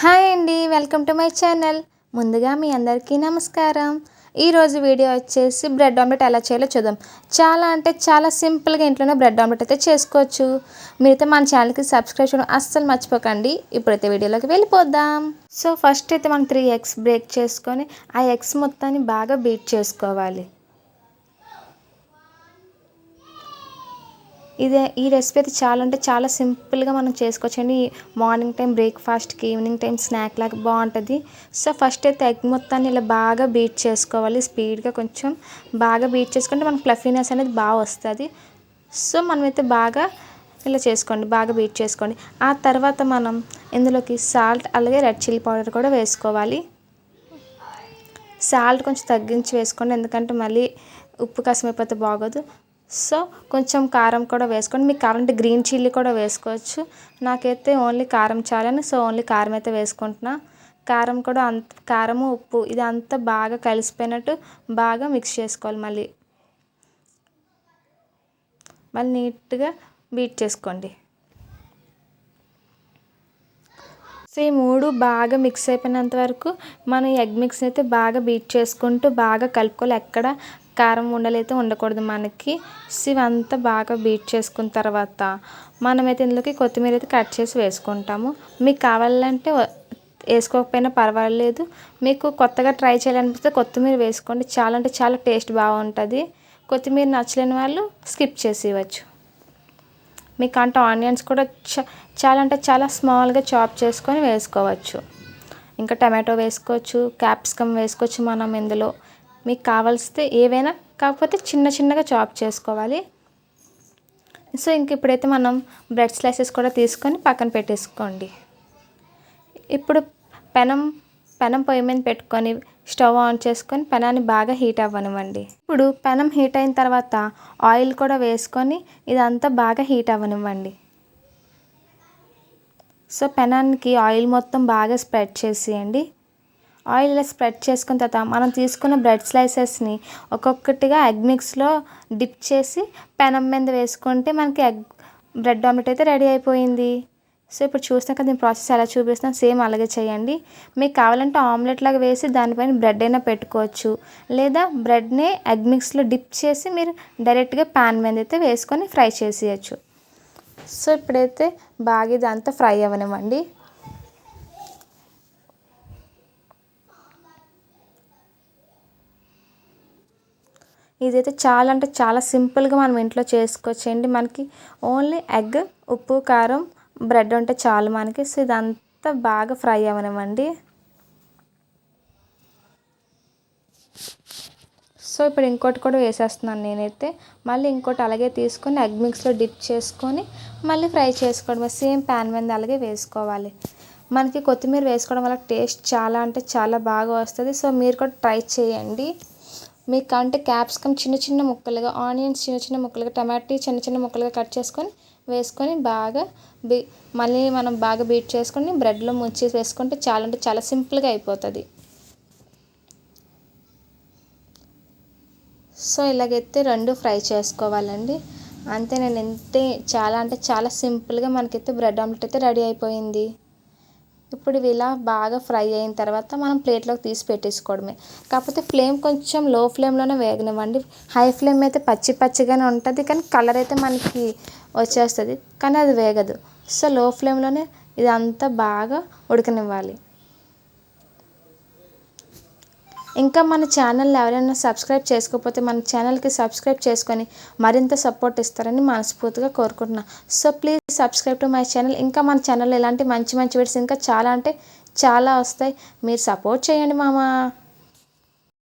Hi అండి, welcome to my channel. ముందుగా మీ అందరికీ నమస్కారం. ఈరోజు వీడియో వచ్చేసి బ్రెడ్ ఆమ్లెట్ ఎలా చేయాలో చూద్దాం. చాలా అంటే చాలా సింపుల్గా ఇంట్లోనే బ్రెడ్ ఆమ్లెట్ అయితే చేసుకోవచ్చు. మీరైతే మన ఛానల్కి సబ్స్క్రైబ్ చేయడం అస్సలు మర్చిపోకండి. ఇప్పుడైతే వీడియోలోకి వెళ్ళిపోదాం. సో ఫస్ట్ అయితే మనం 3 ఎగ్స్ బ్రేక్ చేసుకొని ఆ ఎగ్స్ మొత్తాన్ని బాగా బీట్ చేసుకోవాలి. ఈ రెసిపీ అయితే చాలా అంటే చాలా సింపుల్గా మనం చేసుకోవచ్చండి. మార్నింగ్ టైం బ్రేక్ఫాస్ట్కి, ఈవినింగ్ టైం స్నాక్ లాగా బాగుంటుంది. సో ఫస్ట్ అయితే ఎగ్ మొత్తాన్ని ఇలా బాగా బీట్ చేసుకోవాలి. స్పీడ్గా కొంచెం బాగా బీట్ చేసుకుంటే మనకు ఫ్లఫీనెస్ అనేది బాగా వస్తుంది. సో మనమైతే బాగా ఇలా చేసుకోండి, బాగా బీట్ చేసుకోండి. ఆ తర్వాత మనం ఇందులోకి సాల్ట్ అలాగే రెడ్ చిల్లీ పౌడర్ కూడా వేసుకోవాలి. సాల్ట్ కొంచెం తగ్గించి వేసుకోండి, ఎందుకంటే మళ్ళీ ఉప్పు కారం అయిపోతే బాగోదు. సో కొంచెం కారం కూడా వేసుకోండి. మీకు కావాలంటే గ్రీన్ చిల్లీ కూడా వేసుకోవచ్చు. నాకైతే ఓన్లీ కారం చాలని సో ఓన్లీ కారం అయితే వేసుకుంటున్నా. కారం కూడా కారము ఉప్పు ఇది అంతా బాగా కలిసిపోయినట్టు బాగా మిక్స్ చేసుకోవాలి. మళ్ళీ నీట్గా బీట్ చేసుకోండి. సో ఈ మూడు బాగా మిక్స్ అయిపోయినంత వరకు మనం ఎగ్ మిక్స్ అయితే బాగా బీట్ చేసుకుంటూ బాగా కలుపుకోవాలి. ఎక్కడ కారం ఉండలైతే ఉండకూడదు మనకి. సో ఇవంతా బాగా బీట్ చేసుకున్న తర్వాత మనమైతే ఇందులోకి కొత్తిమీర అయితే కట్ చేసి వేసుకుంటాము. మీకు కావాలంటే వేసుకోకపోయినా పర్వాలేదు. మీకు కొత్తగా ట్రై చేయాలనిపిస్తే కొత్తిమీర వేసుకోండి. చాలా అంటే చాలా టేస్ట్ బాగుంటుంది. కొత్తిమీర నచ్చలేని వాళ్ళు స్కిప్ చేసి ఇవ్వచ్చు. మీకు అంటే ఆనియన్స్ కూడా చాలా అంటే చాలా స్మాల్గా చాప్ చేసుకొని వేసుకోవచ్చు. ఇంకా టమాటో వేసుకోవచ్చు, క్యాప్సికమ్ వేసుకోవచ్చు మనం ఇందులో. మీకు కావాల్సితే ఏవైనా, కాకపోతే చిన్న చిన్నగా చాప్ చేసుకోవాలి. సో ఇంక ఇప్పుడైతే మనం బ్రెడ్ స్లైసెస్ కూడా తీసుకొని పక్కన పెట్టేసుకోండి. ఇప్పుడు పెనం పొయ్యి మీద పెట్టుకొని స్టవ్ ఆన్ చేసుకొని పెనాన్ని బాగా హీట్ అవ్వనివ్వండి. ఇప్పుడు పెనం హీట్ అయిన తర్వాత ఆయిల్ కూడా వేసుకొని ఇదంతా బాగా హీట్ అవ్వనివ్వండి. సో పెనానికి ఆయిల్ మొత్తం బాగా స్ప్రెడ్ చేసేయండి. ఆయిల్ ఇలా స్ప్రెడ్ చేసుకున్న తర్వాత మనం తీసుకున్న బ్రెడ్ స్లైసెస్ని ఒక్కొక్కటిగా ఎగ్ మిక్స్లో డిప్ చేసి పెనం మీద వేసుకుంటే మనకి బ్రెడ్ ఆమ్లెట్ అయితే రెడీ అయిపోయింది. సో ఇప్పుడు చూసినాక దీని ప్రాసెస్ ఎలా చూపిస్తాను సేమ్ అలాగే చేయండి. మీకు కావాలంటే ఆమ్లెట్ లాగా వేసి దానిపైన బ్రెడ్ అయినా పెట్టుకోవచ్చు, లేదా బ్రెడ్ని ఎగ్ మిక్స్లో డిప్ చేసి మీరు డైరెక్ట్గా ప్యాన్ మీద అయితే వేసుకొని ఫ్రై చేసేయచ్చు. సో ఇప్పుడైతే బాగా ఇదంతా ఫ్రై అవ్వనివ్వండి. ఇదైతే చాలా అంటే చాలా సింపుల్గా మనం ఇంట్లో చేసుకోవచ్చండి. మనకి ఓన్లీ ఎగ్, ఉప్పు, కారం, బ్రెడ్ ఉంటే చాలు మనకి. సో ఇదంతా బాగా ఫ్రై అవ్వనివ్వండి. సో ఇప్పుడు ఇంకోటి కూడా వేసేస్తున్నాను నేనైతే. మళ్ళీ ఇంకోటి అలాగే తీసుకొని ఎగ్ మిక్స్లో డిప్ చేసుకొని మళ్ళీ ఫ్రై చేసుకోవడం. సేమ్ ప్యాన్ మీద అలాగే వేసుకోవాలి. మనకి కొత్తిమీర వేసుకోవడం వల్ల టేస్ట్ చాలా అంటే చాలా బాగా వస్తుంది. సో మీరు కూడా ట్రై చేయండి. మీకు అంటే క్యాప్సికమ్ చిన్న చిన్న ముక్కలుగా, ఆనియన్స్ చిన్న చిన్న ముక్కలుగా, టమాటో చిన్న చిన్న ముక్కలుగా కట్ చేసుకొని వేసుకొని బాగా మళ్ళీ మనం బాగా బీట్ చేసుకొని బ్రెడ్లో ముంచి వేసుకుంటే చాలా అంటే చాలా సింపుల్గా అయిపోతుంది. సో ఇలాగైతే రెండు ఫ్రై చేసుకోవాలండి. అంతే, నేను ఎంతే చాలా అంటే చాలా సింపుల్గా మనకైతే బ్రెడ్ ఆమ్లెట్ అయితే రెడీ అయిపోయింది. ఇప్పుడు ఇవి ఇలా బాగా ఫ్రై అయిన తర్వాత మనం ప్లేట్లోకి తీసి పెట్టేసుకోవడమే. కాకపోతే ఫ్లేమ్ కొంచెం లో ఫ్లేమ్లోనే వేగనివ్వండి. హై ఫ్లేమ్ అయితే పచ్చిగానే ఉంటుంది, కానీ కలర్ అయితే మనకి వచ్చేస్తుంది, కానీ అది వేగదు. సో లో ఫ్లేమ్లోనే ఇదంతా బాగా ఉడకనివ్వాలి. ఇంకా మన ఛానల్ ఎవరైనా సబ్స్క్రైబ్ చేసుకోకపోతే మన ఛానల్కి సబ్స్క్రైబ్ చేసుకొని మరింత సపోర్ట్ ఇస్తారని మనస్ఫూర్తిగా కోరుకుంటున్నాను. So please subscribe to my channel. ఇంకా మన ఛానల్లో ఇలాంటి మంచి మంచి వీడియోస్ ఇంకా చాలా అంటే చాలా వస్తాయి. మీరు సపోర్ట్ చేయండి మామ.